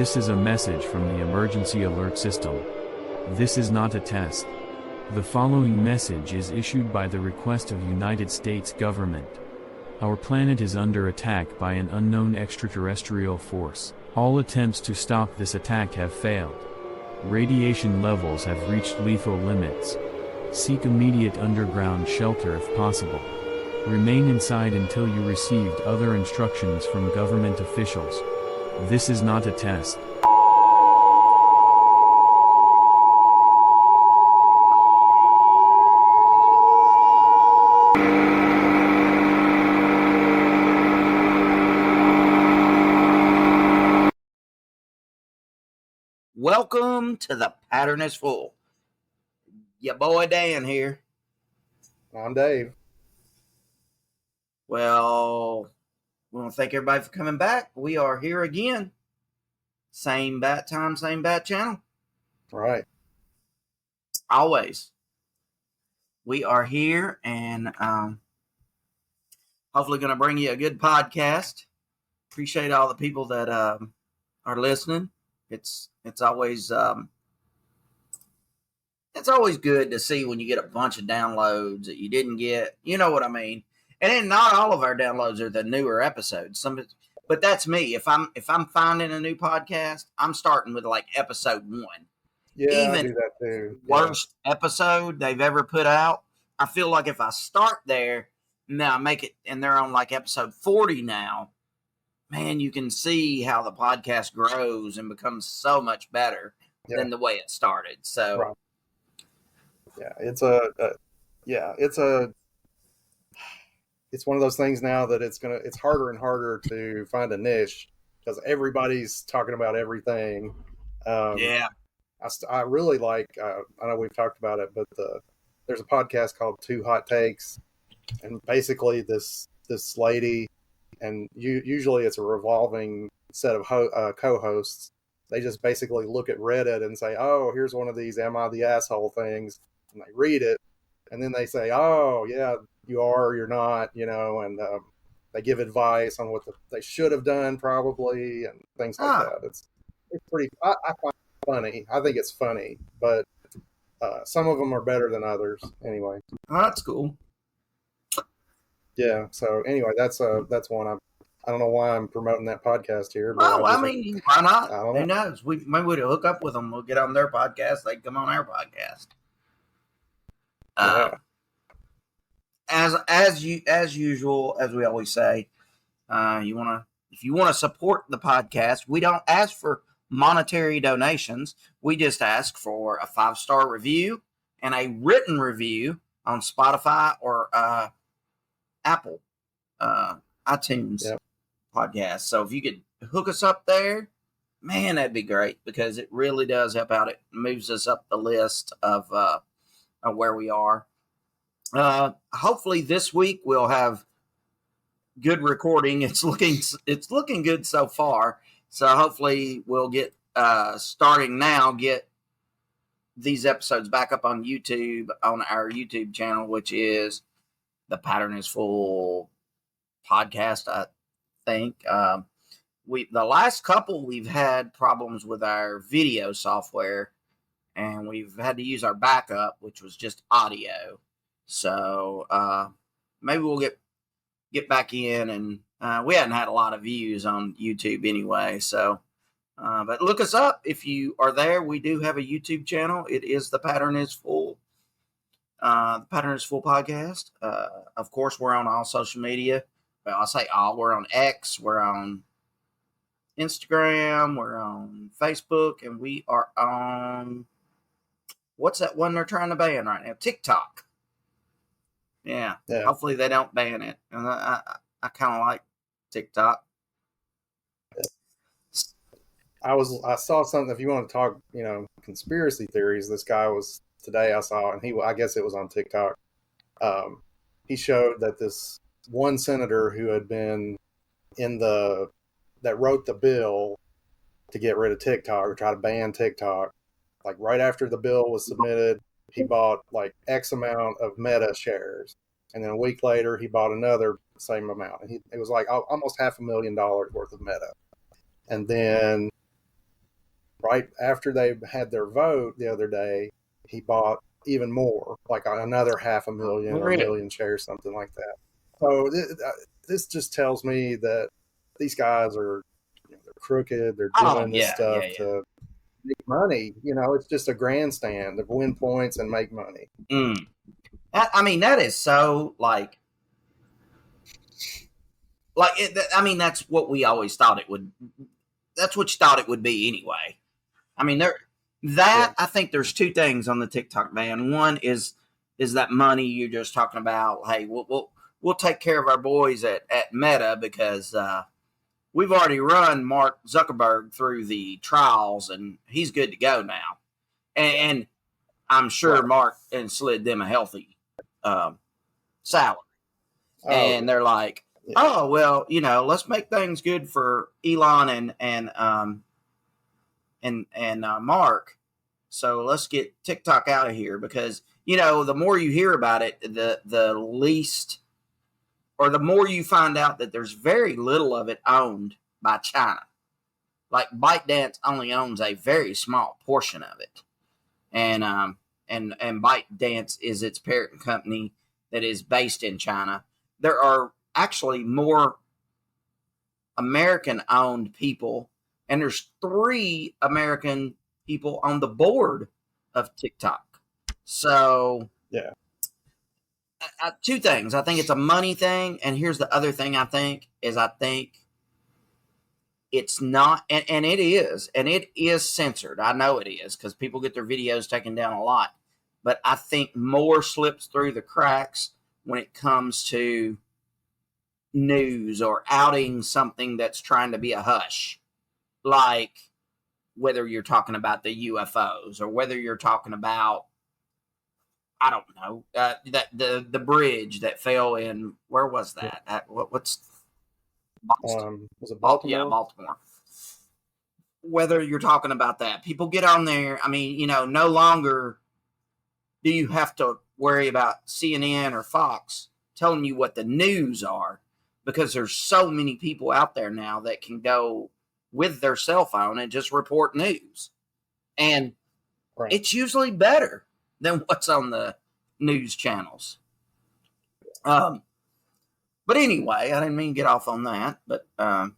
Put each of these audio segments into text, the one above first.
This is a message from the emergency alert system. This is not a test. The following message is issued by the request of United States government. Our planet is under attack by an unknown extraterrestrial force. All attempts to stop this attack have failed. Radiation levels have reached lethal limits. Seek immediate underground shelter if possible. Remain inside until you received other instructions from government officials. This is not a test. Welcome to The Pattern is Full. Your boy Dan here. I'm Dave. Well, we want to thank everybody for coming back. We are here again. Same bat time, same bat channel. Right. Always. We are here and hopefully going to bring you a good podcast. Appreciate all the people that are listening. It's always good to see when you get a bunch of downloads that you didn't get. You know what I mean? And then not all of our downloads are the newer episodes. But that's me. If I'm finding a new podcast, I'm starting with like episode 1. Yeah, Even I do that too. Worst episode they've ever put out. I feel like if I start there, now I make it, and they're on like episode 40 now. Man, you can see how the podcast grows and becomes so much better than the way it started. So, right. It's one of those things now that it's harder and harder to find a niche because everybody's talking about everything. I really like. I know we've talked about it, but there's a podcast called Two Hot Takes, and basically this lady. And usually it's a revolving set of co-hosts. They just basically look at Reddit and say, oh, here's one of these am I the asshole things. And they read it. And then they say, oh, yeah, you are or you're not, and they give advice on what they should have done probably and things like that. It's pretty, I find it funny. I think it's funny. But some of them are better than others anyway. Oh, that's cool. Yeah. So anyway, that's one. I don't know why I'm promoting that podcast here. But why not? Who knows? Maybe we'd hook up with them. We'll get on their podcast. They come on our podcast. As usual, as we always say, if you want to support the podcast, we don't ask for monetary donations. We just ask for a 5-star review and a written review on Spotify or Apple iTunes podcast. So if you could hook us up there, man, that'd be great because it really does help out. It moves us up the list of where we are. Hopefully this week we'll have good recording. It's looking good so far. So hopefully we'll get starting now, get these episodes back up on YouTube, on our YouTube channel, which is The Pattern is Full podcast, I think. The last couple we've had problems with our video software, and we've had to use our backup, which was just audio. So maybe we'll get back in, and we hadn't had a lot of views on YouTube anyway. So, but look us up if you are there. We do have a YouTube channel. It is The Pattern is Full. The Pattern is Full podcast. Of course, we're on all social media. Well, I say all. We're on X. We're on Instagram. We're on Facebook, and we are on what's that one they're trying to ban right now? TikTok. Yeah. Hopefully they don't ban it. And I kind of like TikTok. I saw something. If you want to talk, conspiracy theories, this guy was today. I saw, and I guess it was on TikTok. He showed that this one senator who had been that wrote the bill to get rid of TikTok or try to ban TikTok. Like right after the bill was submitted, he bought like X amount of Meta shares, and then a week later he bought another same amount, and it was like almost $500,000 worth of Meta. And then right after they had their vote the other day, he bought even more, like another 500,000 or 1,000,000 shares, something like that. So this just tells me that these guys are, they're crooked. They're doing this stuff to make money. It's just a grandstand to win points and make money. I mean, that is so that's what we always thought it would. That's what you thought it would be anyway. I mean, I think there's two things on the TikTok ban. One is that money you're just talking about. Hey, we'll take care of our boys at Meta because we've already run Mark Zuckerberg through the trials and he's good to go now. And I'm sure Mark and slid them a healthy salary. And they're like, oh, well, let's make things good for Elon and Mark. So let's get TikTok out of here because, the more you hear about it, the least, or the more you find out that there's very little of it owned by China. Like ByteDance only owns a very small portion of it. And ByteDance is its parent company that is based in China. There are actually more American-owned people, and there's 3 American people on the board of TikTok. So, two things. I think it's a money thing, and here's the other thing I think it's not, and it is censored. I know it is because people get their videos taken down a lot, but I think more slips through the cracks when it comes to news or outing something that's trying to be a hush, like whether you're talking about the UFOs or whether you're talking about, I don't know, that the bridge that fell in, where was that? What's Boston? Was it Baltimore? Yeah, Baltimore. Whether you're talking about that, people get on there. I mean, no longer do you have to worry about CNN or Fox telling you what the news are, because there's so many people out there now that can go with their cell phone and just report news. And it's usually better than what's on the news channels. But anyway, I didn't mean to get off on that, but I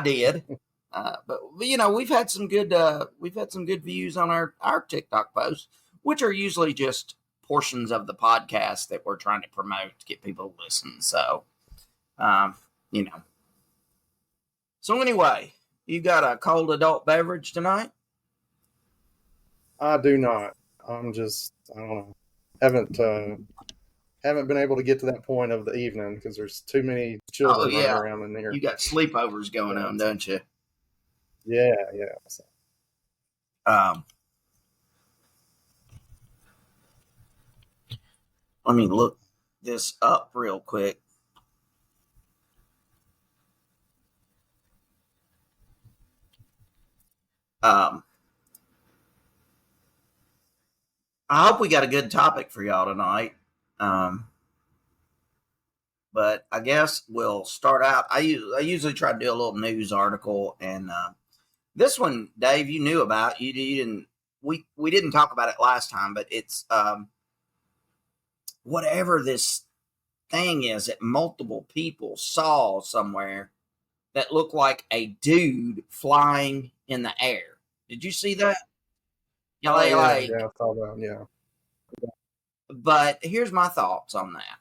did. But we've had some good views on our TikTok posts, which are usually just portions of the podcast that we're trying to promote to get people to listen. So, So anyway, you got a cold adult beverage tonight? I do not. I don't know. Haven't been able to get to that point of the evening because there's too many children running around in there. You got sleepovers going on, don't you? Yeah. Let me look this up real quick. I hope we got a good topic for y'all tonight. But I guess we'll start out. I usually try to do a little news article, and this one, Dave, you knew about. You didn't. We didn't talk about it last time, but it's whatever this thing is that multiple people saw somewhere that looked like a dude flying in the air. Did you see that? Yeah, I saw that. Yeah. But here's my thoughts on that.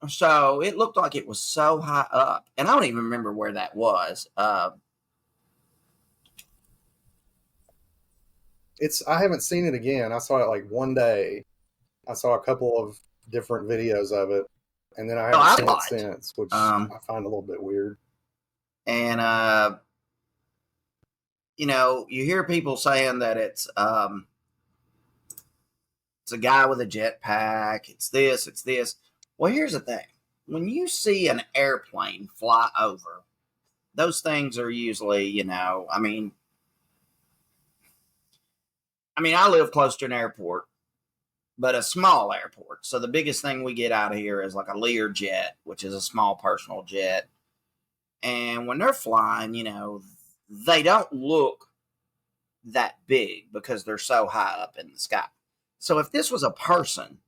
So it looked like it was so high up, and I don't even remember where that was. I haven't seen it again. I saw it like one day. I saw a couple of different videos of it, and then I haven't seen it since, which I find a little bit weird. And you hear people saying that it's a guy with a jetpack. It's this. It's this. Well, here's the thing. When you see an airplane fly over, those things are usually, I mean, I live close to an airport, but a small airport. So the biggest thing we get out of here is like a Learjet, which is a small personal jet. And when they're flying, they don't look that big because they're so high up in the sky. So if this was a person,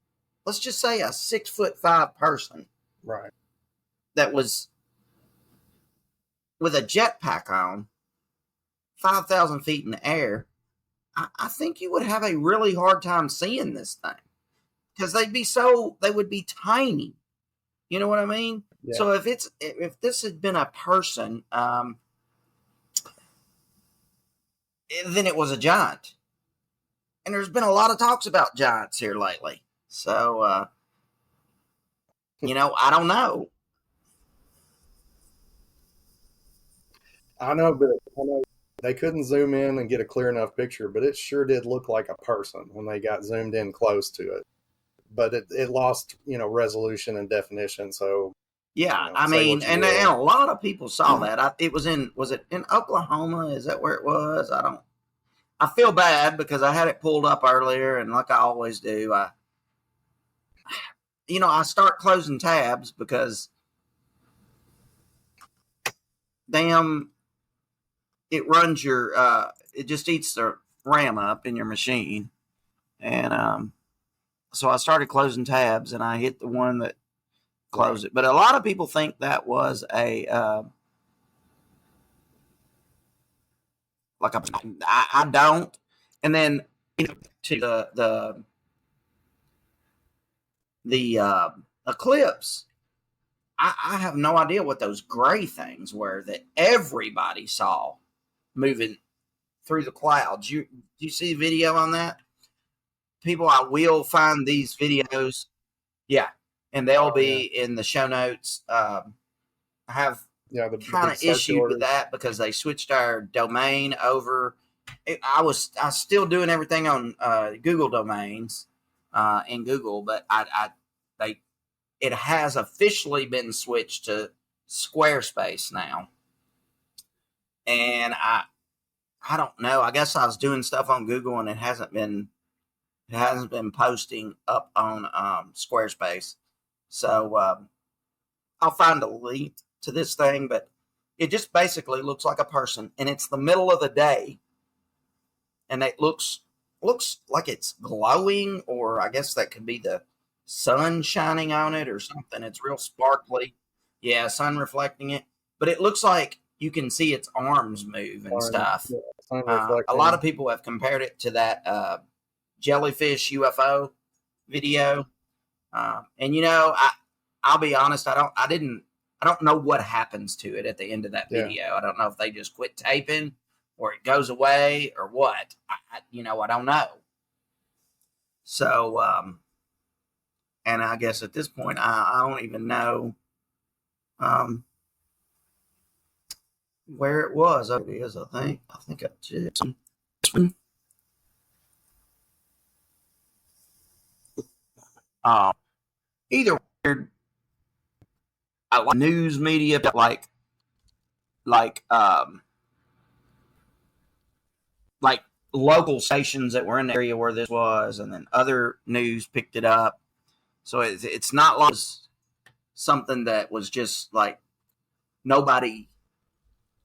let's just say a 6'5" person, right, that was with a jetpack on, 5,000 feet in the air, I think you would have a really hard time seeing this thing because they would be tiny. You know what I mean? Yeah. So if this had been a person, then it was a giant. And there's been a lot of talks about giants here lately. So, I don't know. I know they couldn't zoom in and get a clear enough picture, but it sure did look like a person when they got zoomed in close to it. But it lost, resolution and definition. So yeah, I mean, and a lot of people saw that. Was it in Oklahoma? Is that where it was? I feel bad because I had it pulled up earlier, and like I always do, I start closing tabs because damn, it runs it just eats the RAM up in your machine. And so I started closing tabs, and I hit the one that closed it. But a lot of people think that was I don't. And then to the eclipse, I have no idea what those gray things were that everybody saw moving through the clouds. Do you see the video on that? People, I will find these videos. Yeah. And they'll be in the show notes. I have kind of issue with that because they switched our domain over. I was still doing everything on Google domains in Google, but it has officially been switched to Squarespace now. And I don't know. I guess I was doing stuff on Google and it hasn't been posting up on Squarespace. So I'll find a link to this thing, but it just basically looks like a person, and it's the middle of the day, and it looks like it's glowing, or I guess that could be the sun shining on it or something. It's real sparkly. Yeah, sun reflecting it, but it looks like you can see its arms move and stuff. Yeah, a lot of people have compared it to that jellyfish UFO video. And I'll be honest, I don't know what happens to it at the end of that video. I don't know if they just quit taping or it goes away or what. I don't know. So, and I guess at this point, I don't even know where it was. It is, I think I just. Either I like news media, like local stations that were in the area where this was, and then other news picked it up. So it's not like something that was just like nobody,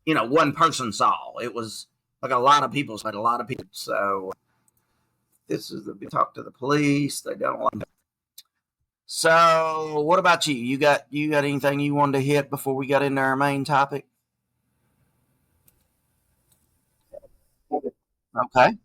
one person saw. It was like a lot of people said, a lot of people. So this is we talk to the police. They don't like it. So what about you? You got anything you wanted to hit before we got into our main topic? Okay.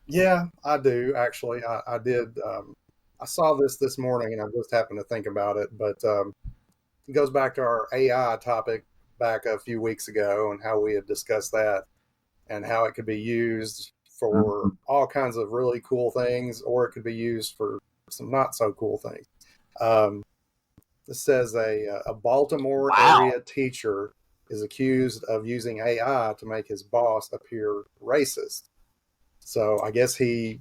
Yeah, I do actually. I did. I saw this morning, and I just happened to think about it. But it goes back to our AI topic back a few weeks ago, and how we had discussed that, and how it could be used for all kinds of really cool things, or it could be used for some not so cool things. This says a Baltimore Wow. area teacher is accused of using AI to make his boss appear racist. So I guess he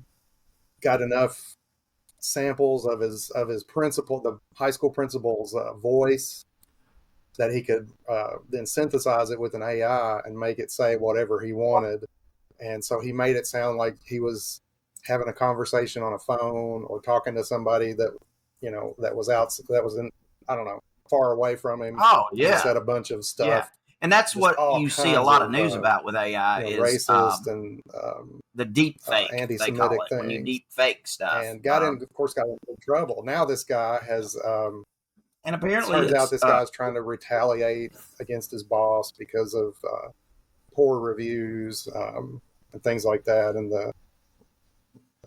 got enough samples of his principal, the high school principal's voice, that he could then synthesize it with an AI and make it say whatever he wanted. And so he made it sound like he was having a conversation on a phone or talking to somebody that, that was in, I don't know, far away from him. Oh, yeah. He said a bunch of stuff. Yeah. And that's what you see a lot of news about with AI is racist and the deep fake, anti-Semitic they call it, things. when you deep fake stuff. And got into trouble. Now this guy has, and apparently turns out this guy's trying to retaliate against his boss because of poor reviews and things like that. And of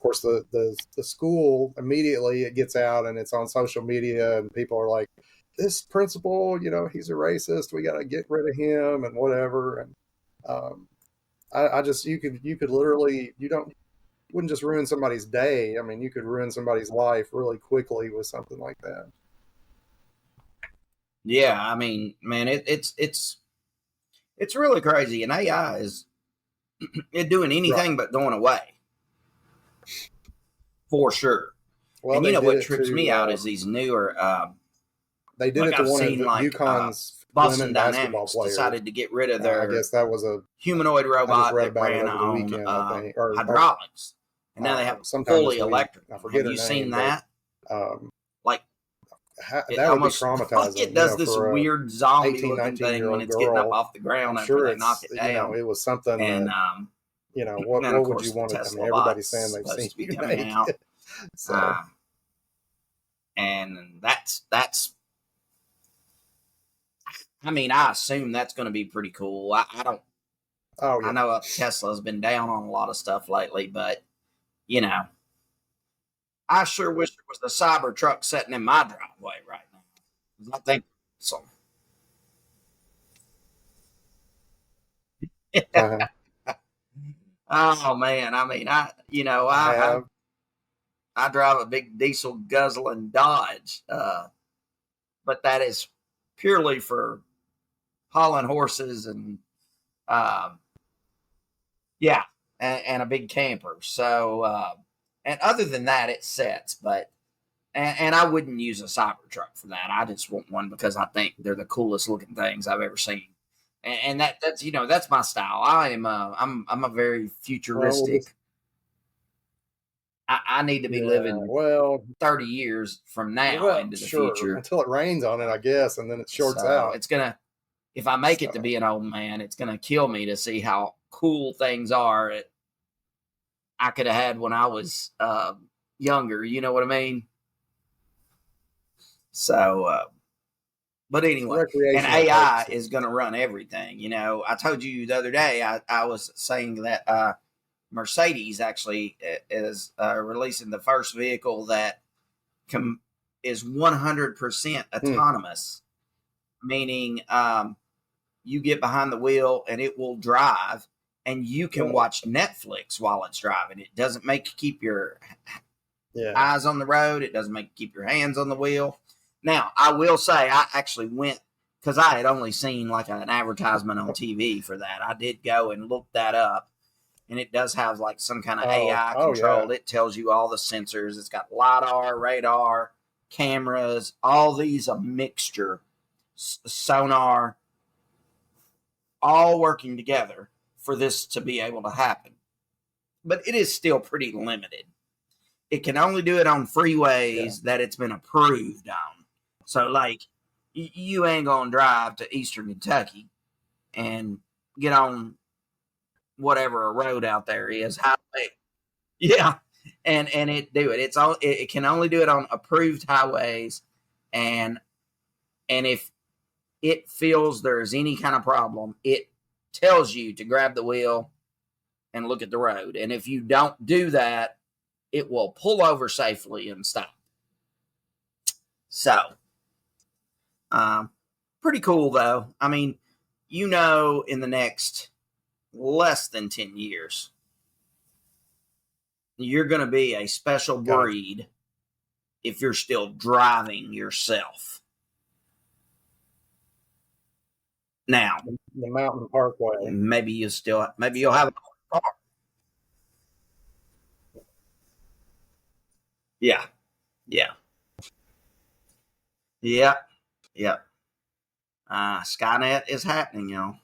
course, the school immediately it gets out and it's on social media, and people are like, this principal, he's a racist. We got to get rid of him and whatever. And I just, you could literally, wouldn't just ruin somebody's day. I mean, you could ruin somebody's life really quickly with something like that. Yeah, I mean, man, it's really crazy, and AI is it doing anything but going away, for sure. Well, and what trips me out is these newer. They did it to one of UConn's Boston Dynamics decided to get rid of their. I guess that was a humanoid robot that ran on hydraulics, and now they have fully electric. Have you seen that? That would be traumatizing. It does this weird zombie-looking thing when it's getting up off the ground after they knock it down. It was something. And what would you want to? I mean, everybody's saying they've seen you make it. So, and that's. I mean, I assume that's going to be pretty cool. I don't. Oh, yeah. I know Tesla's been down on a lot of stuff lately, but I sure wish there was a Cybertruck sitting in my driveway right now. I think so. Oh man, I mean, I drive a big diesel guzzling Dodge, but that is purely for hauling horses and and a big camper. So and other than that, it sets. But and I wouldn't use a Cybertruck for that. I just want one because I think they're the coolest looking things I've ever seen. And that's that's my style. I'm a very futuristic. I need to be living 30 years from now into the future until it rains on it, I guess, and then it shorts out. It's gonna, if I make it to be an old man, it's gonna kill me to see how cool things are I could have had when I was younger. You know what I mean? So, but anyway, and AI is going to run everything. I told you the other day, I was saying that Mercedes actually is releasing the first vehicle that is 100% autonomous, meaning you get behind the wheel and it will drive, and you can watch Netflix while it's driving. It doesn't make you keep your eyes on the road. It doesn't make you keep your hands on the wheel. Now, I will say I actually went, because I had only seen like an advertisement on TV for that. I did go and look that up, and it does have like some kind of AI control. It tells you all the sensors. It's got LiDAR, radar, cameras, all these, a mixture, sonar, all working together for this to be able to happen. But it is still pretty limited. It can only do it on freeways that it's been approved on. So, like, you ain't going to drive to Eastern Kentucky and get on whatever a road out there is. Highway. Yeah. And it do it. It can only do it on approved highways. And if it feels there's any kind of problem, it tells you to grab the wheel and look at the road. And if you don't do that, it will pull over safely and stop. So, pretty cool though. I mean, in the next less than 10 years, you're going to be a special breed if you're still driving yourself. Now, the Mountain Parkway. Maybe you'll have a car. Yeah. Yeah. Yeah. Yeah. Skynet is happening,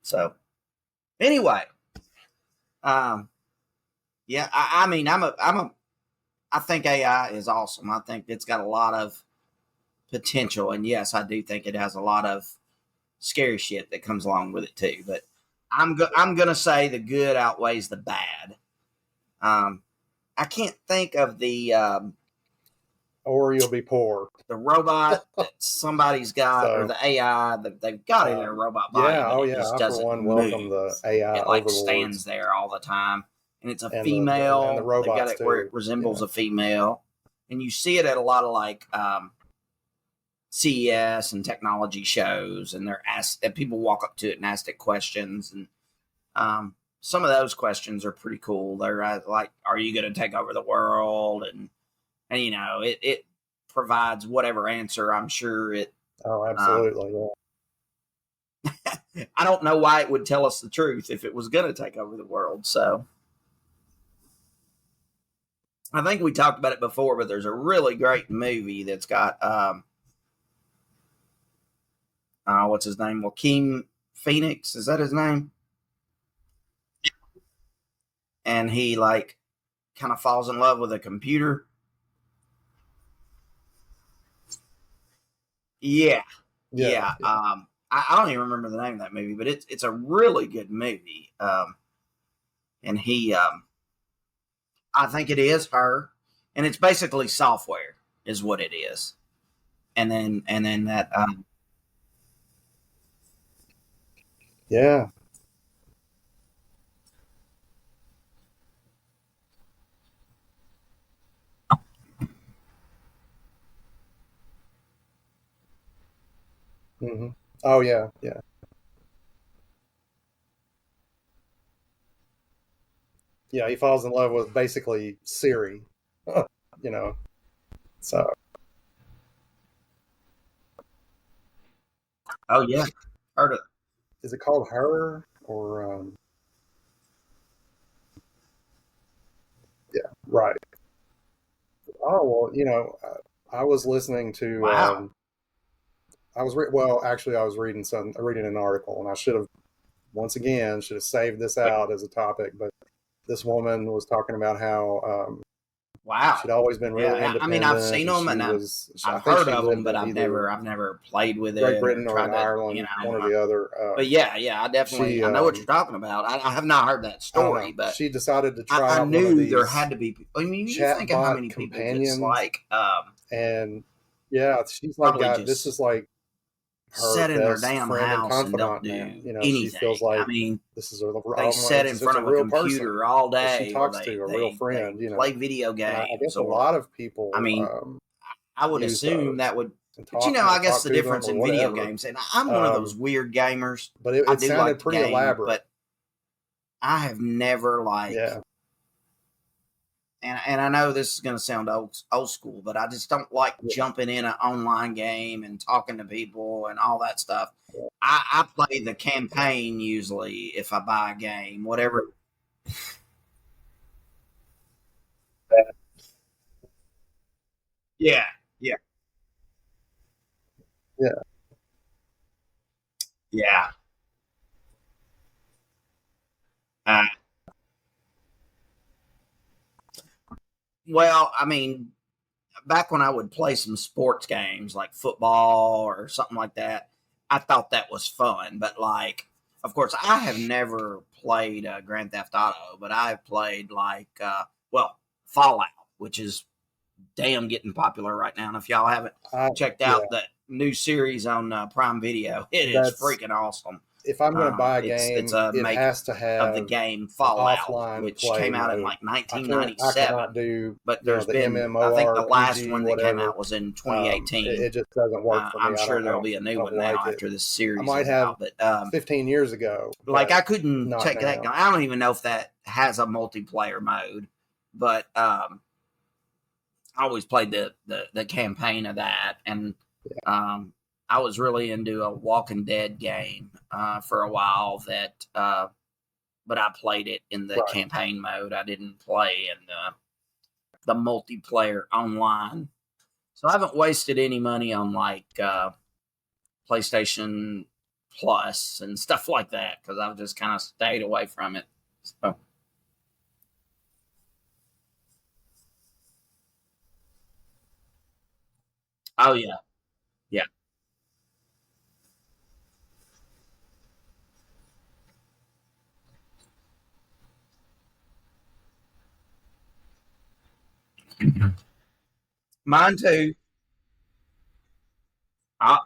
So anyway, yeah, I mean, I think AI is awesome. I think it's got a lot of potential, and yes, I do think it has a lot of scary shit that comes along with it too. But I'm gonna say the good outweighs the bad. I can't think of the or you'll be poor. The robot that somebody's got, or the AI that they've got in their robot body. Yeah, it just doesn't welcome move. the AI. It overlords. Stands there all the time, and it's a female. And the robots they got it where it resembles a female, and you see it at a lot of like CES and technology shows, and people walk up to it and ask it questions, and some of those questions are pretty cool. They're like, "Are you going to take over the world?" And it provides whatever answer. I'm sure it. Oh, absolutely. Yeah. I don't know why it would tell us the truth if it was going to take over the world. So I think we talked about it before, but there's a really great movie that's got what's his name? Joaquin Phoenix. Is that his name? And he like kind of falls in love with a computer. Yeah. I don't even remember the name of that movie, but it's a really good movie. And he, I think it is her, and it's basically software, is what it is. And then that, yeah. Mm-hmm. Oh yeah. Yeah, he falls in love with basically Siri. So. Oh yeah, heard of it. Is it called Her or? Yeah, right. Oh well, I was listening to. Wow. I was reading an article, and I should have saved this out as a topic, but this woman was talking about how wow, she'd always been really independent. I mean, I've seen them and I've heard of them, but I've never played with it. Great Britain or in Ireland, one or the other. But yeah, I definitely I know what you're talking about. I have not heard that story, but she decided to try. I knew there had to be. I mean, you think of how many people just like and yeah, she's like, this is like. Sit in their damn house and don't do anything. She feels like, I mean, this is they sit in front of a computer all day. She talks to a real friend. Play video games. I guess a lot of people. I mean, I would assume that would. But I guess the difference in video games, and I'm one of those weird gamers. But it sounded like pretty elaborate. But I have never And I know this is going to sound old school, but I just don't like jumping in an online game and talking to people and all that stuff. Yeah. I play the campaign usually if I buy a game, whatever. Yeah. Well, I mean, back when I would play some sports games like football or something like that, I thought that was fun. But of course, I have never played Grand Theft Auto, but I've played Fallout, which is damn getting popular right now. And if y'all haven't checked out that new series on Prime Video, it's freaking awesome. If I'm going to buy a game, it has to have of the game Fallout, which came out in 1997. But there's been, I think the last one that came out was in 2018. It just doesn't work for me. I'm sure there'll be a new one now after this series. I might have, but 15 years ago. I couldn't check that. I don't even know if that has a multiplayer mode, but I always played the campaign of that, and I I was really into a Walking Dead game for a while but I played it in the campaign mode. I didn't play in the multiplayer online. So I haven't wasted any money on like PlayStation Plus and stuff like that because I've just kind of stayed away from it. So. Oh yeah, yeah. Mine too. I,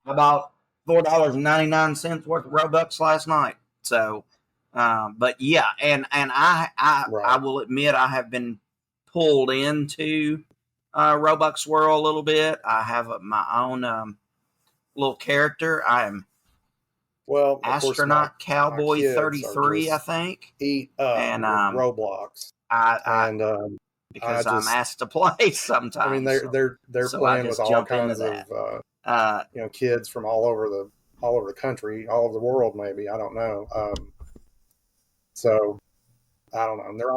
about $4.99 worth of Robux last night. So, but yeah, and I will admit I have been pulled into Robux World a little bit. I have my own little character. I am astronaut cowboy 33, I think. And Roblox. Because I'm asked to play sometimes. I mean, they're playing with all kinds of kids from all over the country, all over the world. Maybe I don't know. So I don't know. And they're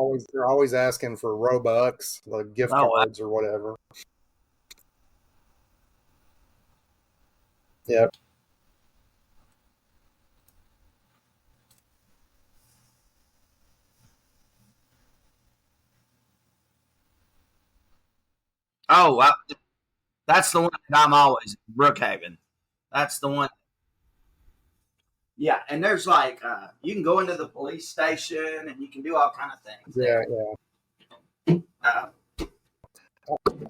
always asking for Robux, like gift cards or whatever. Yep. Oh, that's the one that I'm always Brookhaven. That's the one. Yeah, and there's like you can go into the police station and you can do all kind of things. Yeah,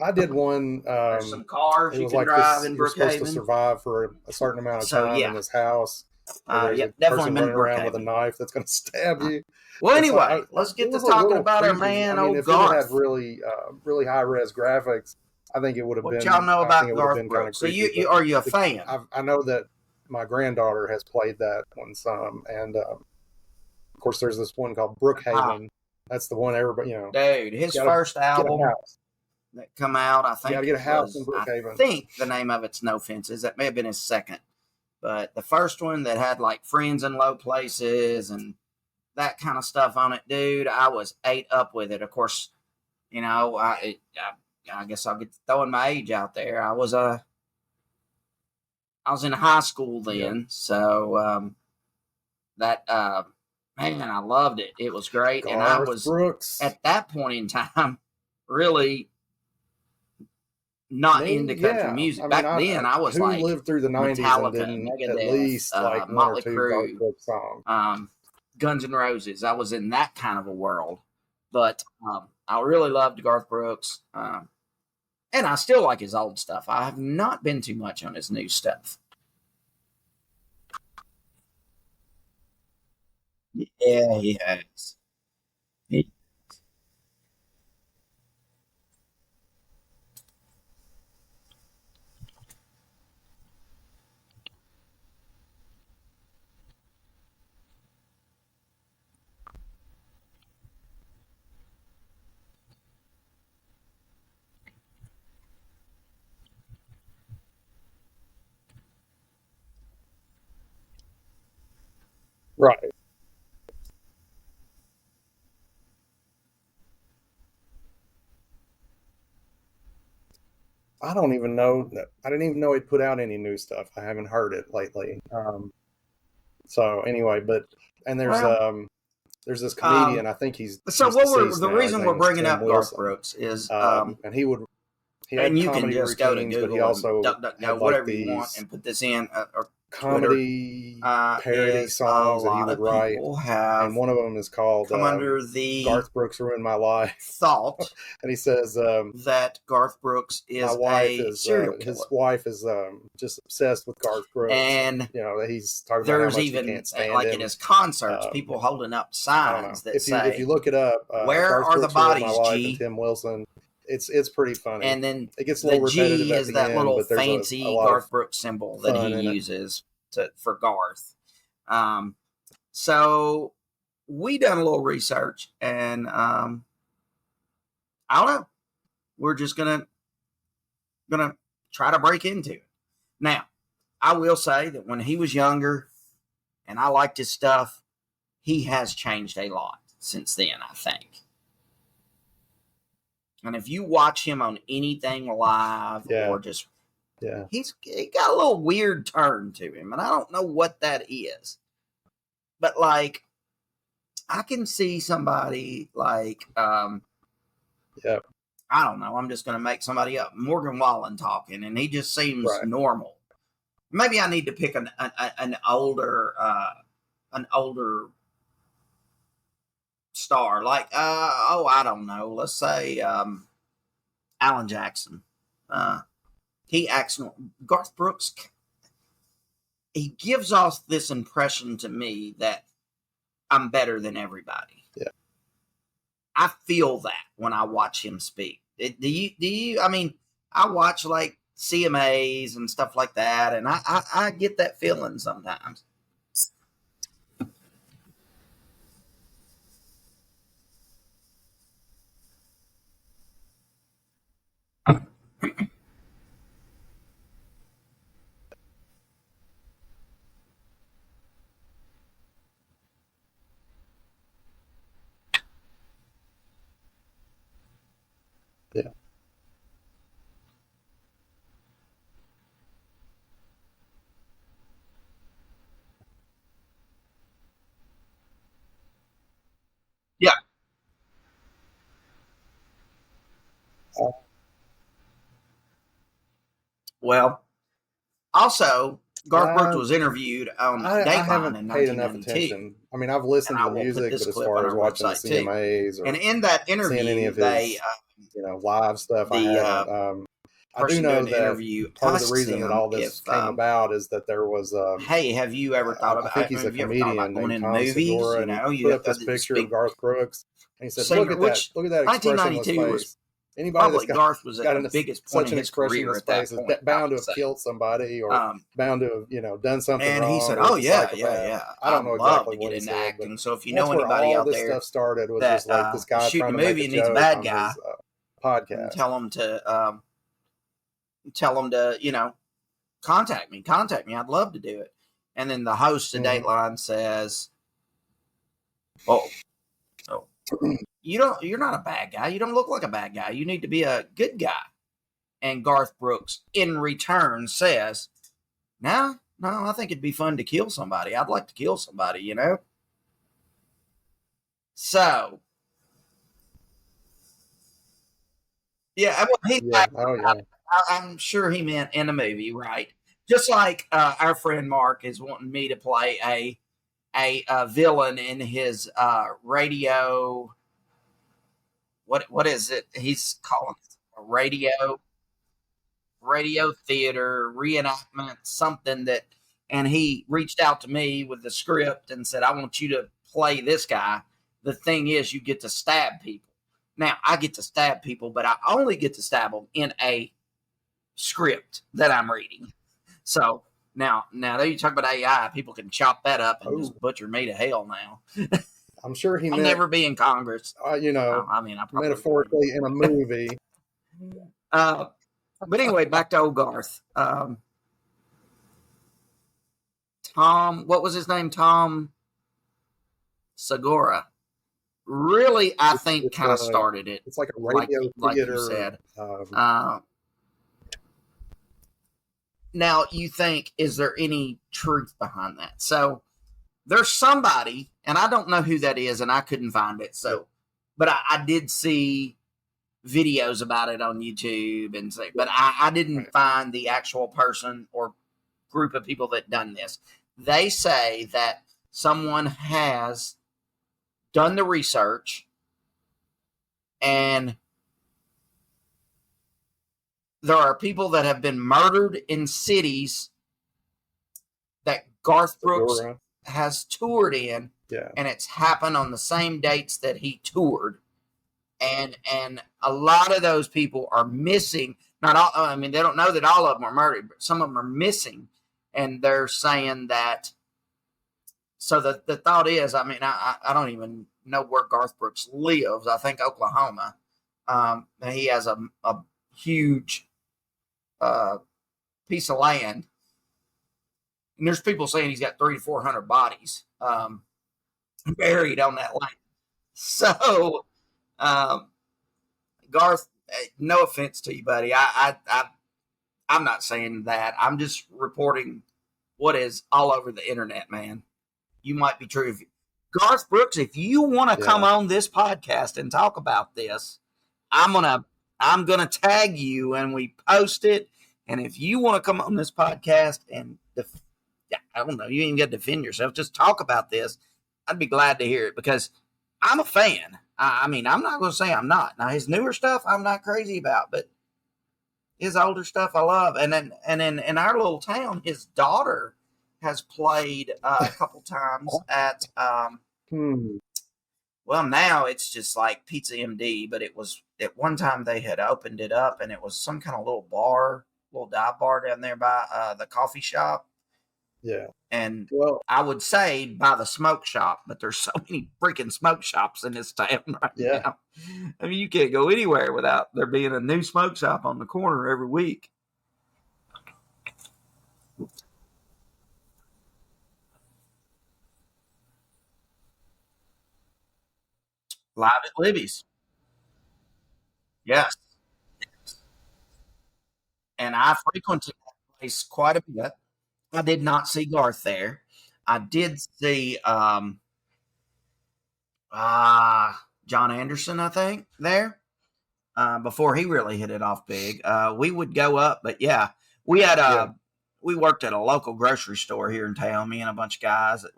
I did one. There's some cars you can drive in Brookhaven. You're supposed to survive for a certain amount of time in this house. Definitely been running around with a knife that's going to stab you. Well, anyway, let's get to talking about our man, old if Garth. If it had really high res graphics, I think it would have been. What y'all know about Garth Brooks? So are you a fan? I know that my granddaughter has played that one some, and of course there's this one called Brookhaven. That's the one everybody, Dude, his first album that come out, I think. You got to get a house in Brookhaven. I think the name of it's No Fences. That may have been his second. But the first one that had like friends in low places and that kind of stuff on it, dude, I was ate up with it. Of course, I guess I'll get throwing my age out there. I was in high school then, so man, I loved it. It was great, Garth and I was Brooks. At that point in time really not into country music. Back then, I was like, lived through the 90s Metallica, and didn't Megadeth, at least like Motley one or two Garth songs. Guns N' Roses. I was in that kind of a world, but I really loved Garth Brooks, and I still like his old stuff. I have not been too much on his new stuff. Yeah, he has. Right. I don't even know. I didn't even know he'd put out any new stuff. I haven't heard it lately. So anyway, and there's this comedian. I think he's so. The reason we're bringing up Garth Brooks is and he had and you can just go to Google, Google, he also and whatever you want, and put this in or comedy parody songs that he would write, and one of them is called come under the Garth Brooks Ruined My Life thought. And he says that Garth Brooks is a serial killer. His wife is just obsessed with Garth Brooks, and he's talking about how much even he can't stand like him. in his concerts, people holding up signs that say, if you look it up, where Garth are Brooks the bodies, Ruined My Life G? and Tim Wilson. It's pretty funny. And then it gets a little repetitive G at is the that end, little but there's fancy a lot Garth Brooks symbol that he uses for Garth. So we done a little research, and I don't know. We're just gonna try to break into it. Now, I will say that when he was younger and I liked his stuff, he has changed a lot since then, I think. And if you watch him on anything live or just, he got a little weird turn to him, and I don't know what that is. But like, I can see somebody like, I don't know. I'm just going to make somebody up. Morgan Wallen talking, and he just seems normal. Maybe I need to pick an older star, like I don't know. Let's say Alan Jackson. He acts. Garth Brooks. He gives off this impression to me that I'm better than everybody. Yeah, I feel that when I watch him speak. Do you? I mean, I watch like CMAs and stuff like that, and I get that feeling sometimes. Yeah. Yeah. Well, also, Garth Brooks was interviewed on Dateline in 1992. I mean, I've listened to the music, but as far as watching the CMAs and in that interview, they live stuff, I haven't. I do know that part of the reason that all this came about is that there was hey, have you ever thought about? I think he's a comedian named Tom Segura, and he put up this picture of Garth Brooks, and he said, "Look at that! Look at that expression on his face." Anybody that's Garth was at the biggest point in his career at that point, is bound to have killed somebody or bound to have done something and wrong. And he said, "Oh yeah. I don't know exactly what he said, acting. So if you know anybody out there, stuff started was just like this guy shoot trying the to movie make and needs a bad guy. his, podcast. Tell him to contact me. I'd love to do it." And then the host of Dateline says, "Oh, you're not a bad guy. You don't look like a bad guy. You need to be a good guy." And Garth Brooks, in return, says, No, I think it'd be fun to kill somebody. I'd like to kill somebody, So, yeah, I'm sure he meant in a movie, right? Just like our friend Mark is wanting me to play a villain in his radio. What is it? He's calling it a radio theater reenactment, something that. And he reached out to me with the script and said, "I want you to play this guy. The thing is, you get to stab people." Now, I get to stab people, but I only get to stab them in a script that I'm reading. So now that you talk about AI, people can chop that up and just butcher me to hell now. I'm sure I'll never be in Congress. I metaphorically in a movie. But anyway, back to old Garth. Tom, what was his name? Tom Segura. Really, I think kind of started it. It's like a radio theater. Like you said. Now, you think, is there any truth behind that? So, there's somebody, and I don't know who that is, and I couldn't find it. So, but I did see videos about it on YouTube, but I didn't find the actual person or group of people that done this. They say that someone has done the research and there are people that have been murdered in cities that Garth Brooks has toured in, and it's happened on the same dates that he toured, and a lot of those people are missing. Not all. I mean, they don't know that all of them are murdered, but some of them are missing, and they're saying that. So the thought is, I mean, I don't even know where Garth Brooks lives. I think Oklahoma. He has a huge piece of land, and there's people saying he's got 300 to 400 bodies buried on that land. So, Garth, no offense to you, buddy. I'm not saying that. I'm just reporting what is all over the internet, man. You might be true. Garth Brooks, if you want to come on this podcast and talk about this, I'm gonna tag you and we post it. And if you want to come on this podcast and I don't know, you ain't got to defend yourself, just talk about this, I'd be glad to hear it because I'm a fan. I mean, I'm not going to say I'm not. Now, his newer stuff, I'm not crazy about, but his older stuff I love. And then in our little town, his daughter has played a couple times at, well, now it's just like Pizza MD, but it was at one time they had opened it up and it was some kind of little dive bar down there by the coffee shop. Yeah. And I would say by the smoke shop, but there's so many freaking smoke shops in this town right now. I mean, you can't go anywhere without there being a new smoke shop on the corner every week. Live at Libby's. Yes. And I frequented that place quite a bit. I did not see Garth there. I did see John Anderson, I think, there before he really hit it off big. We would go up, but we had we worked at a local grocery store here in town. Me and a bunch of guys that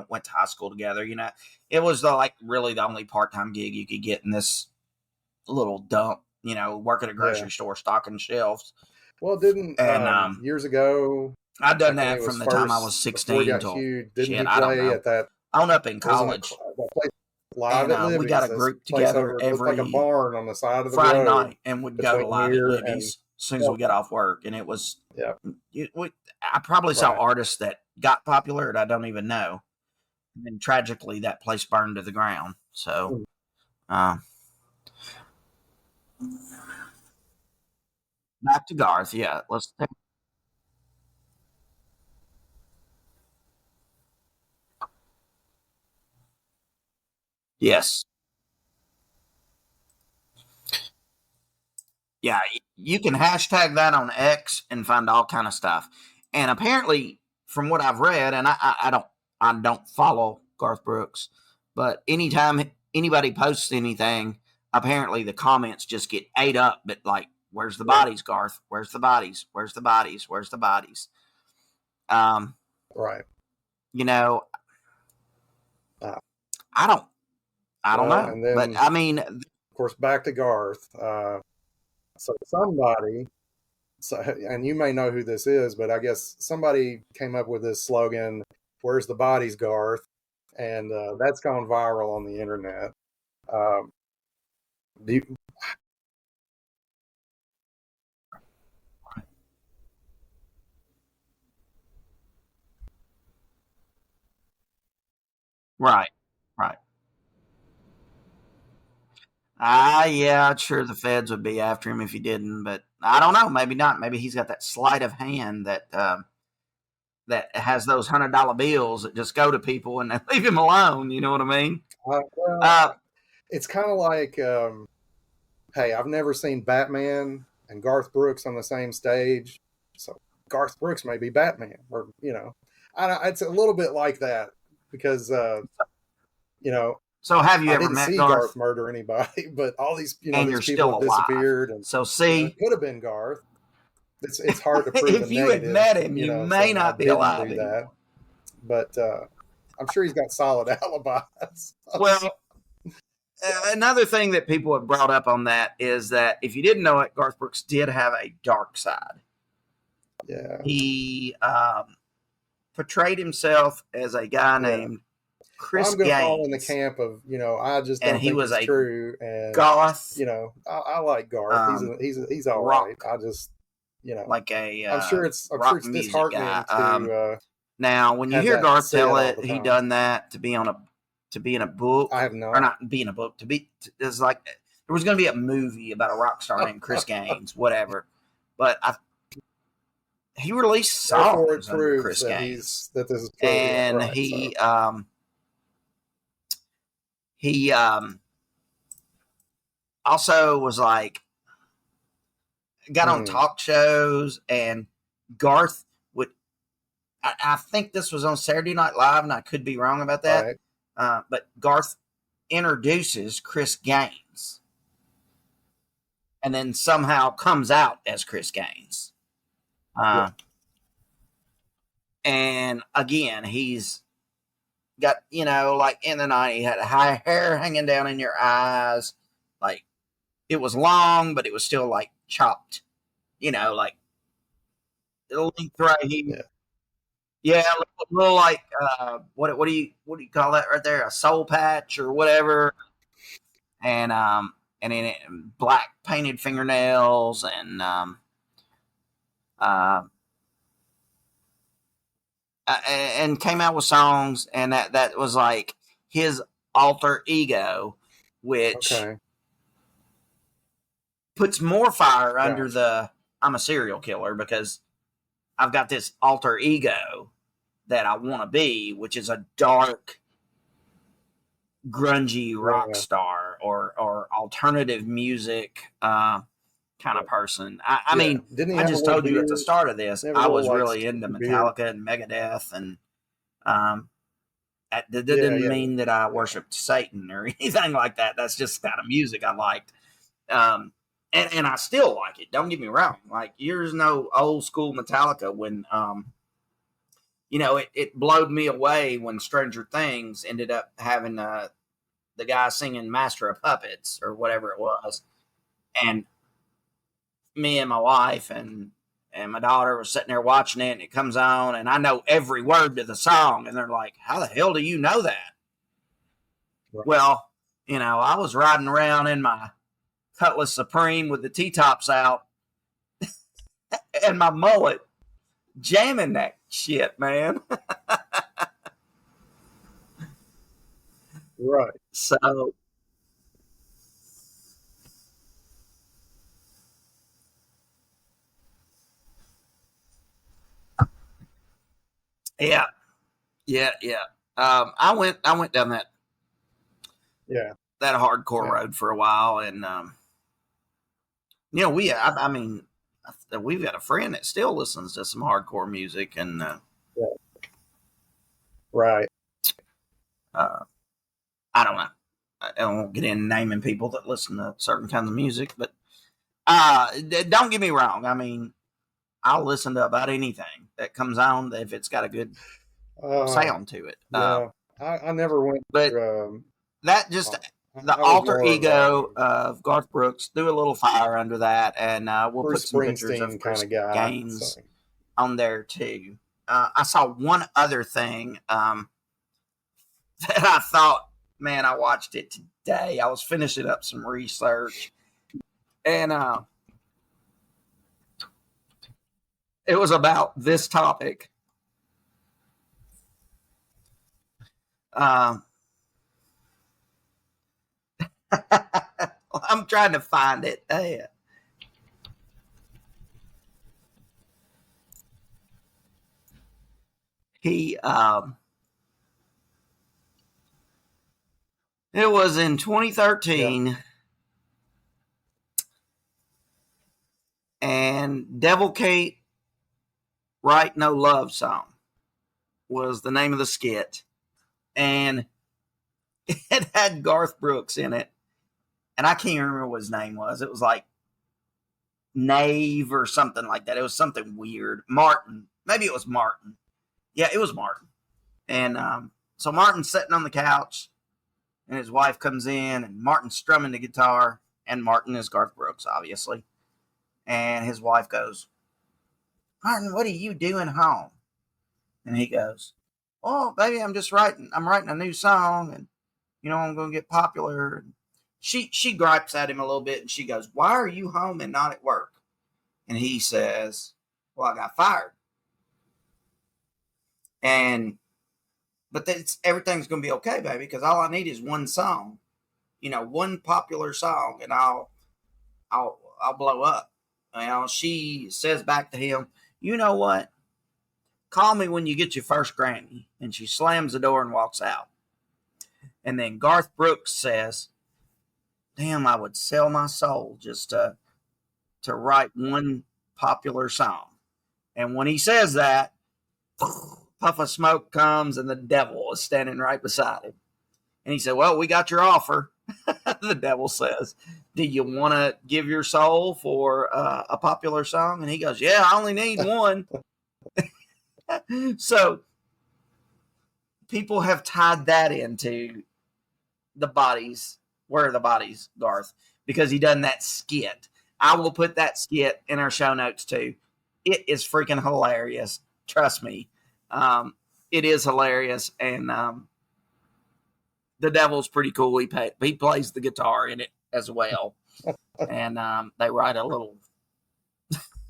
went to high school together. You know, it was really the only part-time gig you could get in this little dump. You know, work at a grocery store, stocking shelves. Well, years ago. I've done that from the time I was 16 till I don't know. At that, on up in college. Live at Libby's. We got a group together every like a barn on the side of the Friday road night, and we'd go to Live at Libby's as soon as we got off work. And it was, I probably saw artists that got popular and I don't even know. And then tragically, that place burned to the ground. So, back to Garth. Yeah, let's take. Yes. Yeah, you can hashtag that on X and find all kind of stuff. And apparently, from what I've read, and I don't follow Garth Brooks, but anytime anybody posts anything, apparently the comments just get ate up. But like, where's the bodies, Garth? Where's the bodies? Where's the bodies? Where's the bodies? Right. You know, I don't know. Then, but I mean, of course, back to Garth. So somebody, and you may know who this is, but I guess somebody came up with this slogan, "Where's the bodies, Garth?" And that's gone viral on the internet. Right. Yeah, sure the feds would be after him if he didn't, but I don't know. Maybe not. Maybe he's got that sleight of hand that has those $100 bills that just go to people and they leave him alone. You know what I mean? It's kind of like, hey, I've never seen Batman and Garth Brooks on the same stage, so Garth Brooks may be Batman, or it's a little bit like that because So have you ever met Garth murder anybody? But all these, and these you're people still have disappeared. And so see, it could have been Garth. It's hard to prove. If you had met him, you may not be alive. Do that. But I'm sure he's got solid alibis. Well, another thing that people have brought up on that is that if you didn't know it, Garth Brooks did have a dark side. Yeah, he portrayed himself as a guy named Chris Gaines. I'm going to fall in the camp of, I just don't think it's true. And goth. I like Garth. He's all rock, right. I just, like a I'm sure it's disheartening to. Now, when you hear Garth tell it, he done that to be in a book. I have no, or not be in a book. It's like there was going to be a movie about a rock star named Chris Gaines, whatever. But he released Therefore, it songs under proves Chris that Gaines, that this is and right, he also was like got on talk shows, and Garth would. I think this was on Saturday Night Live, and I could be wrong about that. Right. But Garth introduces Chris Gaines, and then somehow comes out as Chris Gaines. And again, he's got, like in the 90s, he had high hair hanging down in your eyes. Like it was long, but it was still like chopped, like length right here. Yeah, a little like what do you call that right there? A soul patch or whatever. And then black painted fingernails and came out with songs, and that was like his alter ego, which puts more fire under the I'm a serial killer, because I've got this alter ego that I want to be, which is a dark, grungy rock star or alternative music kind of person. I mean, I just told you at the start of this, I was really into Metallica and Megadeth, and that didn't mean that I worshipped Satan or anything like that. That's just the kind of music I liked. And I still like it. Don't get me wrong. Like, there's no old school Metallica when, it blowed me away when Stranger Things ended up having the guy singing Master of Puppets or whatever it was. And me and my wife and my daughter were sitting there watching it, and it comes on, and I know every word to the song. And they're like, how the hell do you know that? Right. Well, I was riding around in my Cutlass Supreme with the T-tops out and my mullet, jamming that shit, man. Right. So yeah. I went down that hardcore road for a while, and we've got a friend that still listens to some hardcore music, and right. I don't know. I won't get in naming people that listen to certain kinds of music, but don't get me wrong. I mean, I'll listen to about anything that comes on if it's got a good sound to it. I never went, but that just the alter ego of Garth Brooks. Do a little fire under that, and we'll put some pictures of Chris Gaines on there too. I saw one other thing that I thought, man, I watched it today. I was finishing up some research, and it was about this topic. I'm trying to find it. It was in 2013, and Devil Can't Write No Love Song was the name of the skit, and it had Garth Brooks in it, and I can't remember what his name was. It was like Nave or something like that. It was something weird. Martin. Maybe it was Martin. Yeah, it was Martin. And so Martin's sitting on the couch, and his wife comes in, and Martin's strumming the guitar, and Martin is Garth Brooks, obviously. And his wife goes, Martin, what are you doing home? And he goes, oh, baby, I'm writing a new song, and, I'm going to get popular. And she gripes at him a little bit, and she goes, why are you home and not at work? And he says, well, I got fired. But everything's going to be okay, baby, because all I need is one song, one popular song, and I'll blow up. She says back to him, you know what? Call me when you get your first Grammy. And she slams the door and walks out. And then Garth Brooks says, damn, I would sell my soul just to write one popular song. And when he says that, puff of smoke comes and the devil is standing right beside him. And he said, well, we got your offer. The devil says, do you want to give your soul for a popular song? And he goes, yeah, I only need one. So people have tied that into the bodies, where are the bodies, Garth, because he done that skit. I will put that skit in our show notes too. It is freaking hilarious. Trust me. It is hilarious. And the devil's pretty cool. He plays the guitar in it as well. And they write a little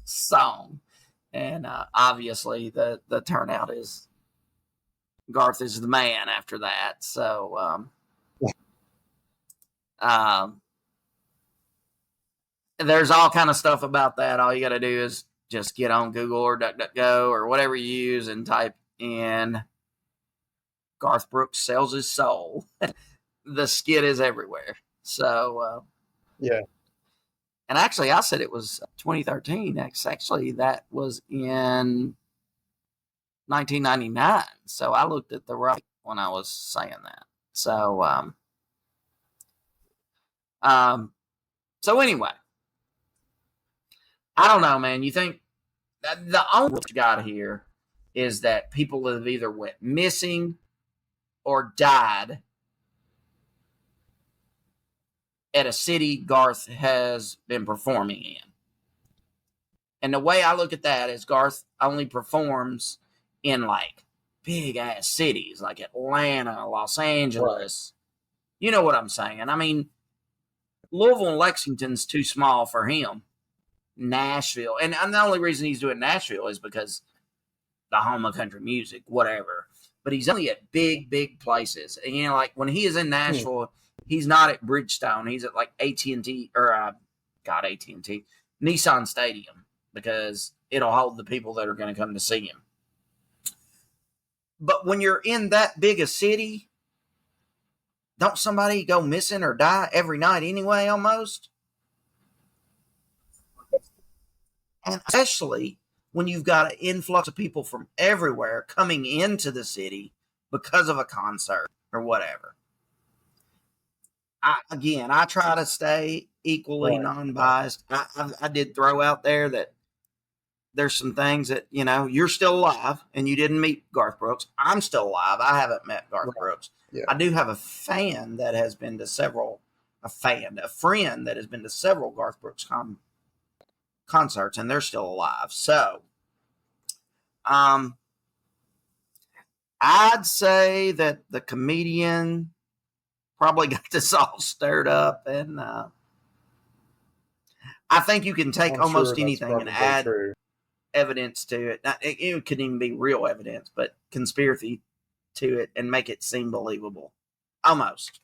song. And obviously the turnout is Garth is the man after that. So there's all kind of stuff about that. All you got to do is just get on Google or DuckDuckGo or whatever you use and type in Garth Brooks sells his soul. The skit is everywhere. So yeah. And actually, I said it was 2013. Actually, that was in 1999. So I looked at the right when I was saying that. So so anyway, I don't know, man. You think that the only what you got here is that people have either went missing or died at a city Garth has been performing in. And the way I look at that is Garth only performs in like big ass cities like Atlanta, Los Angeles. Right. You know what I'm saying? I mean, Louisville and Lexington's too small for him. Nashville. And the only reason he's doing Nashville is because the home of country music, whatever. But he's only at big, big places. And, you know, like when he is in Nashville, he's not at Bridgestone. He's at like AT&T or AT&T, Nissan Stadium, because it'll hold the people that are going to come to see him. But when you're in that big a city, don't somebody go missing or die every night anyway, almost? And especially when you've got an influx of people from everywhere coming into the city because of a concert or whatever. I try to stay equally non-biased. I did throw out there that there's some things that, you know, you're still alive and you didn't meet Garth Brooks. I'm still alive. I haven't met Garth Brooks. Yeah. I do have a friend that has been to several Garth Brooks concerts, and they're still alive. So, I'd say that the comedian probably got this all stirred up, and I think you can take almost anything and add evidence to it. It couldn't even be real evidence, but conspiracy to it and make it seem believable. Almost.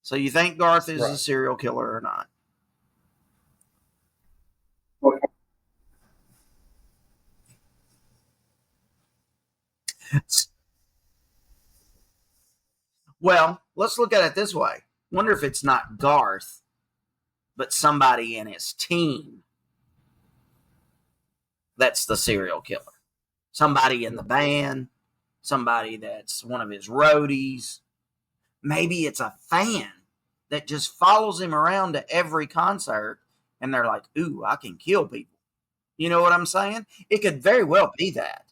So you think Garth is a serial killer or not? Well, let's look at it this way. Wonder if it's not Garth, but somebody in his team that's the serial killer. Somebody in the band, somebody that's one of his roadies. Maybe it's a fan that just follows him around to every concert, and they're like, ooh, I can kill people. You know what I'm saying? It could very well be that.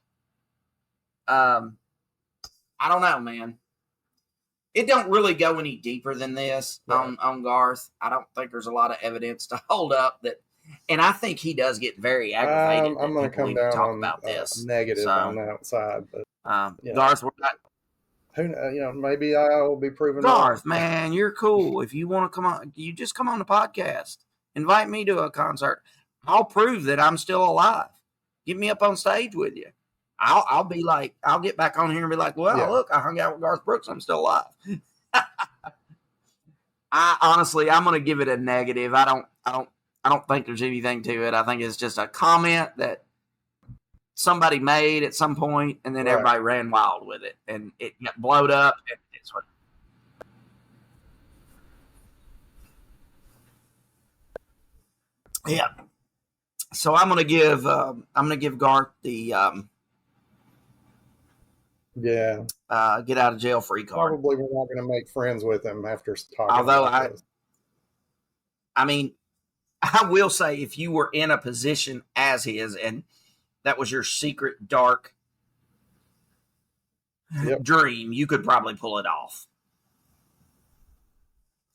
I don't know, man. It don't really go any deeper than this on Garth. I don't think there's a lot of evidence to hold up that. And I think he does get very aggravated. I'm going to come down on about this negative on that side, but Garth, we're not. Maybe I will be proven Garth, man, you're cool. If you want to come on, you just come on the podcast. Invite me to a concert. I'll prove that I'm still alive. Get me up on stage with you. I'll be like, I'll get back on here and be like, well, look, I hung out with Garth Brooks. I'm still alive. I honestly, I'm going to give it a negative. I I don't think there's anything to it. I think it's just a comment that somebody made at some point, and then everybody ran wild with it, and it got blowed up. It's what. Yeah. So I'm gonna give Garth the get out of jail free card. Probably we're not going to make friends with him after talking. Although I mean, I will say, if you were in a position as his, and that was your secret dark dream, you could probably pull it off.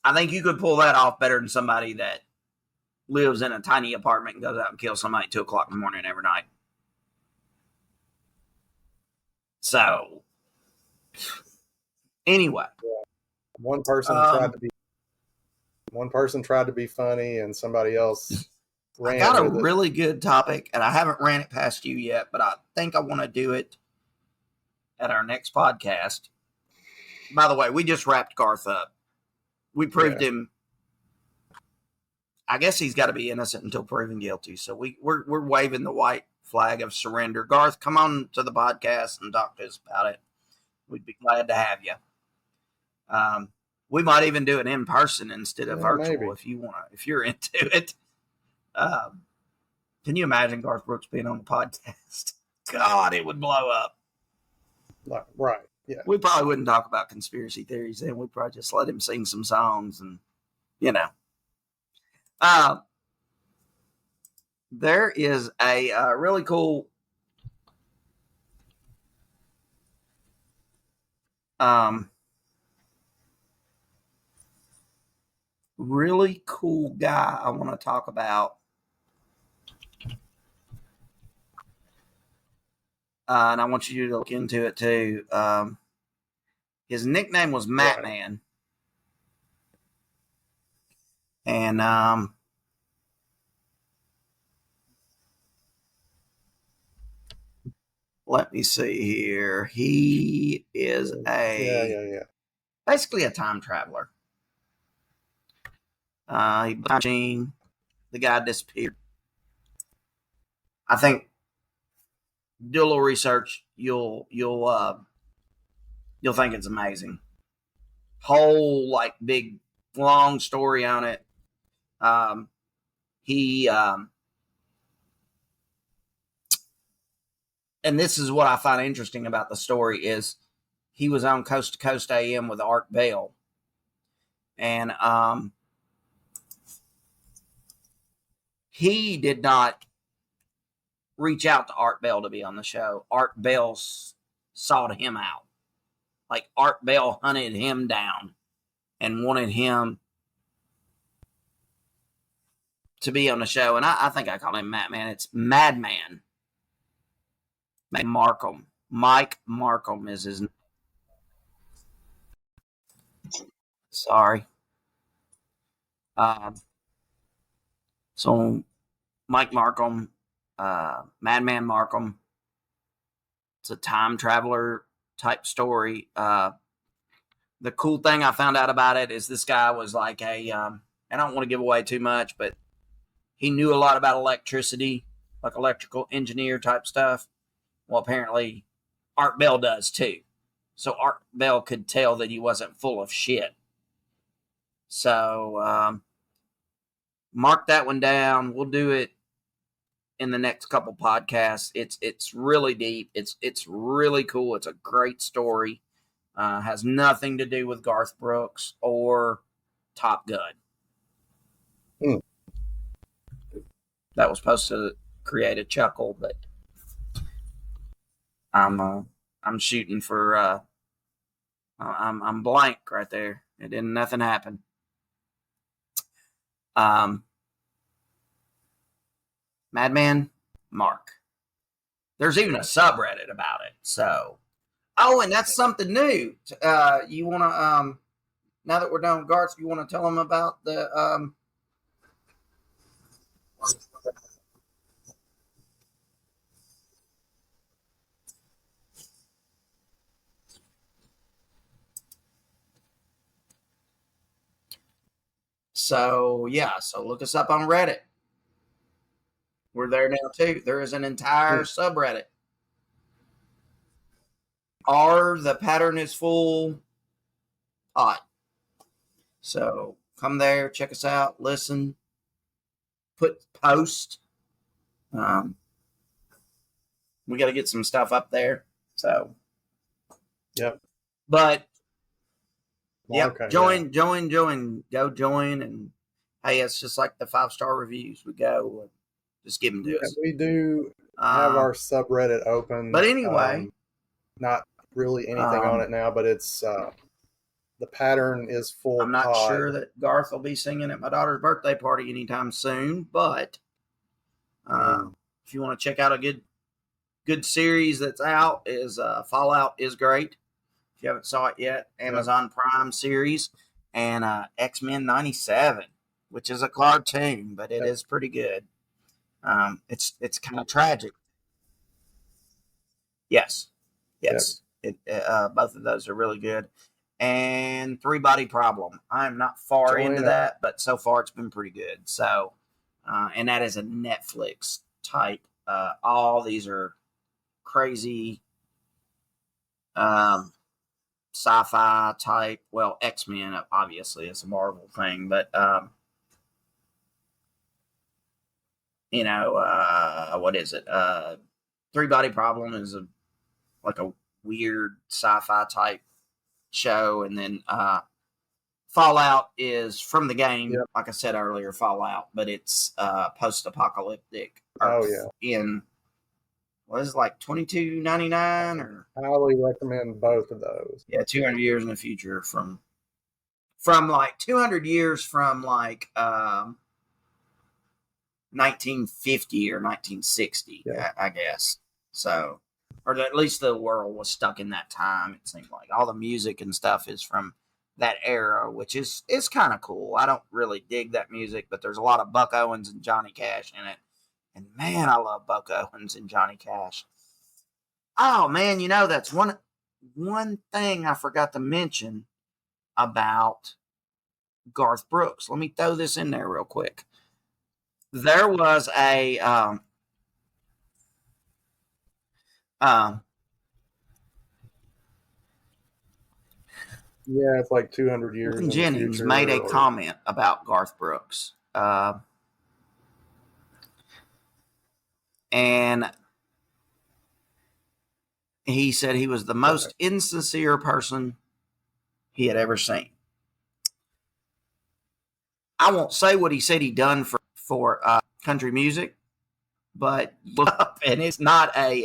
I think you could pull that off better than somebody that lives in a tiny apartment and goes out and kills somebody at 2 o'clock in the morning every night. So, anyway, one person tried to be funny, and somebody else ran. I got a really good topic, and I haven't ran it past you yet, but I think I want to do it at our next podcast. By the way, we just wrapped Garth up. We proved him. I guess he's got to be innocent until proven guilty. So we're waving the white flag of surrender. Garth, come on to the podcast and talk to us about it. We'd be glad to have you. We might even do it in person instead of virtual if you want. If you're into it. Can you imagine Garth Brooks being on the podcast? God, it would blow up. Right. Yeah. We probably wouldn't talk about conspiracy theories then. We'd probably just let him sing some songs and, you know. There is a really cool guy I want to talk about. And I want you to look into it too. His nickname was Matt Man. And let me see here. He is basically a time traveler. The guy disappeared. I think do a little research. You'll think it's amazing. Whole like big long story on it. And this is what I find interesting about the story is he was on Coast to Coast AM with Art Bell. And he did not reach out to Art Bell to be on the show. Art Bell sought him out. Like Art Bell hunted him down and wanted him to be on the show. And I think I call him Matt Man. It's Madman. Markham. Mike Markham is his name. Sorry. So Mike Markham, Madman Markham. It's a time traveler type story. The cool thing I found out about it is this guy was like I don't want to give away too much, but he knew a lot about electricity, like electrical engineer type stuff. Well, apparently Art Bell does too. So Art Bell could tell that he wasn't full of shit. So mark that one down. We'll do it in the next couple podcasts. It's really deep. It's really cool. It's a great story. Has nothing to do with Garth Brooks or Top Gun. That was supposed to create a chuckle, but I'm shooting for I'm blank right there. It didn't. Nothing happened. Madman Mark. There's even a subreddit about it. So, and that's something new. You want to now that we're done with Garth, you want to tell them about the So look us up on Reddit. We're there now too. There is an entire subreddit. The pattern is full pod. So come there, check us out, listen, post. We got to get some stuff up there. So, yep. But well, yep, okay, join, go join, and hey, it's just like the 5-star reviews. We go, just give them to us. We do have our subreddit open, but anyway, not really anything on it now, but it's the pattern is full. I'm not sure that Garth will be singing at my daughter's birthday party anytime soon, but if you want to check out a good series that's out, is Fallout is great. If you haven't saw it yet, Amazon Prime series, and X-Men 97, which is a cartoon, but it is pretty good. It's kind of tragic. Yes. Both of those are really good. And 3-Body Problem. I'm not far into that, but so far it's been pretty good. So, and that is a Netflix type. All these are crazy sci-fi type. Well, X-Men obviously is a Marvel thing, but what is it? 3-Body Problem is like a weird sci-fi type show, and then Fallout is from the game, like I said earlier, Fallout, but it's post-apocalyptic. In what is it, like $22.99 or? I highly recommend both of those. Yeah, 200 years in the future from like 200 years from like 1950 or 1960, I guess. So, or at least the world was stuck in that time. It seemed like all the music and stuff is from that era, which is kind of cool. I don't really dig that music, but there's a lot of Buck Owens and Johnny Cash in it. And man, I love Buck Owens and Johnny Cash. Oh man, that's one thing I forgot to mention about Garth Brooks. Let me throw this in there real quick. There was a it's like 200 years. Waylon Jennings made a comment about Garth Brooks. And he said he was the most insincere person he had ever seen. I won't say what he said he done for country music, but and it's not a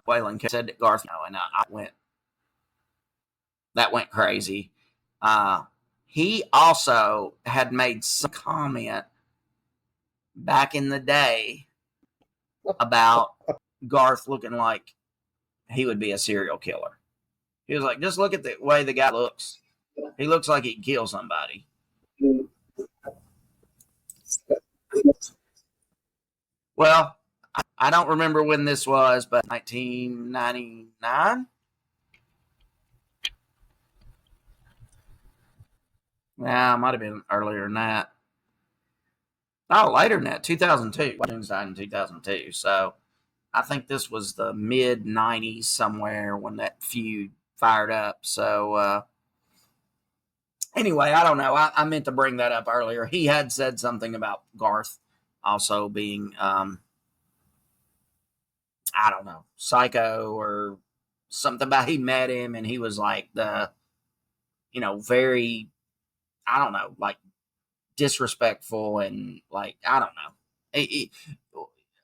Waylon said that Garth, and that went crazy. He also had made some comment back in the day about Garth looking like he would be a serial killer. He was like, just look at the way the guy looks. He looks like he'd kill somebody. Well, I don't remember when this was, but 1999? Yeah, it might have been earlier than that. Oh, later than that, 2002. Jones died in 2002. So I think this was the mid-90s somewhere when that feud fired up. So anyway, I don't know. I meant to bring that up earlier. He had said something about Garth also being, I don't know, psycho or something about he met him and he was like very, I don't know, like disrespectful and like, I don't know.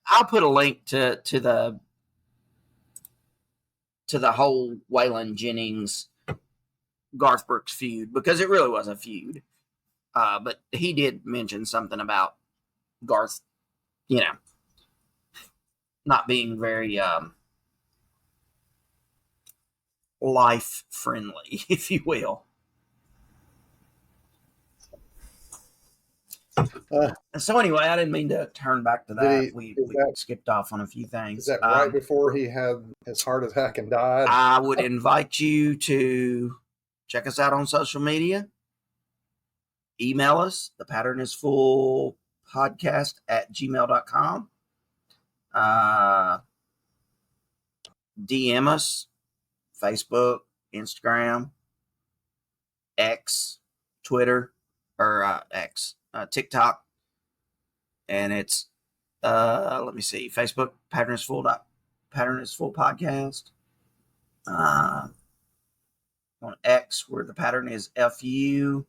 I'll put a link to the whole Waylon Jennings Garth Brooks feud because it really was a feud. But he did mention something about Garth, not being very life friendly, if you will. So anyway, I didn't mean to turn back to that. We skipped off on a few things. Is that right before he had his heart attack and died? I would invite you to check us out on social media. Email us. The pattern is full patternsfullpodcast@gmail.com. DM us, Facebook, Instagram, X, Twitter, or TikTok. And it's, let me see, Facebook, Pattern is Full Podcast. On X, where the pattern is FU.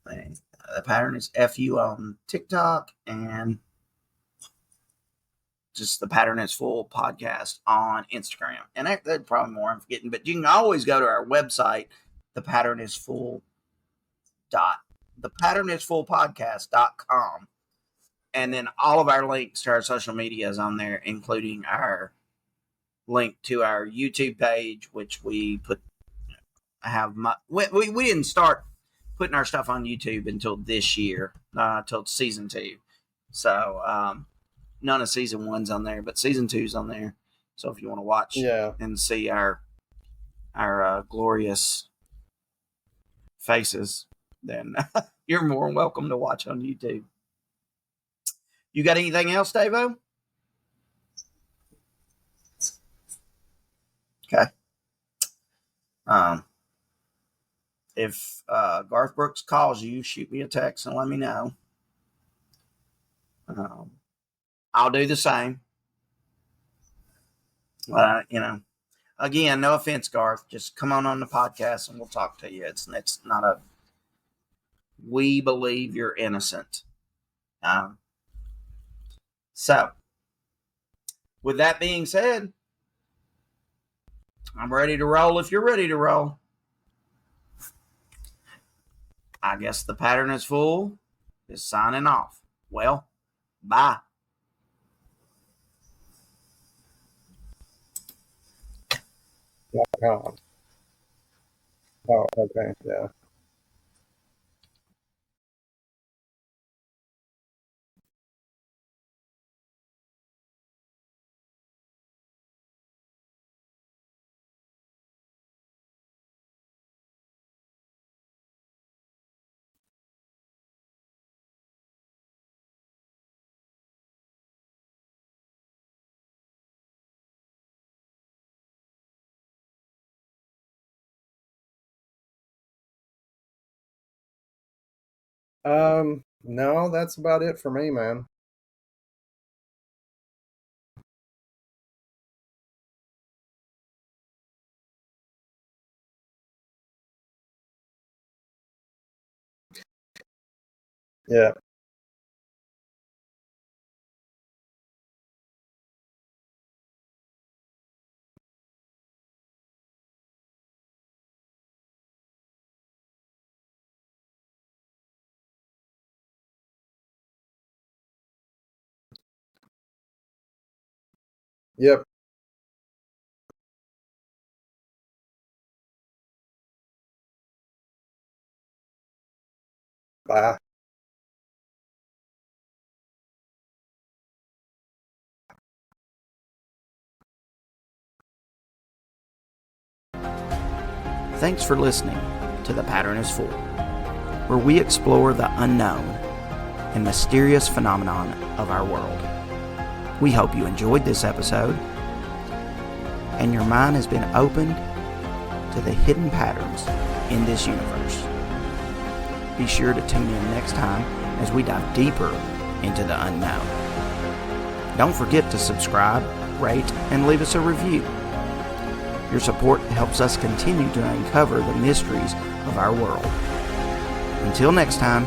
The pattern is FU on TikTok, and just the Pattern is Full Podcast on Instagram. And that's probably more I'm forgetting, but you can always go to our website, thepatternisfullpodcast.com. And then all of our links to our social media is on there, including our link to our YouTube page, which we didn't start putting our stuff on YouTube until this year, till season 2. So none of season 1's on there, but season 2's on there. So if you want to watch and see our glorious faces, then you're more than welcome to watch on YouTube. You got anything else, Davo? Okay. If Garth Brooks calls you, shoot me a text and let me know. I'll do the same. Again, no offense, Garth. Just come on the podcast and we'll talk to you. It's not a. We believe you're innocent. So, with that being said, I'm ready to roll if you're ready to roll. I guess the Pattern is Full is signing off. Well, bye. Oh, okay, yeah. No, that's about it for me, man. Yeah. Yep. Bye. Thanks for listening to The Pattern is Full, where we explore the unknown and mysterious phenomenon of our world. We hope you enjoyed this episode and your mind has been opened to the hidden patterns in this universe. Be sure to tune in next time as we dive deeper into the unknown. Don't forget to subscribe, rate, and leave us a review. Your support helps us continue to uncover the mysteries of our world. Until next time,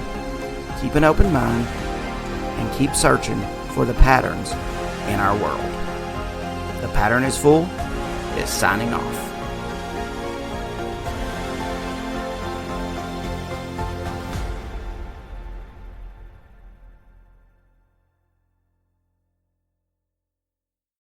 keep an open mind and keep searching for the patterns in our world. The Pattern is Full is signing off.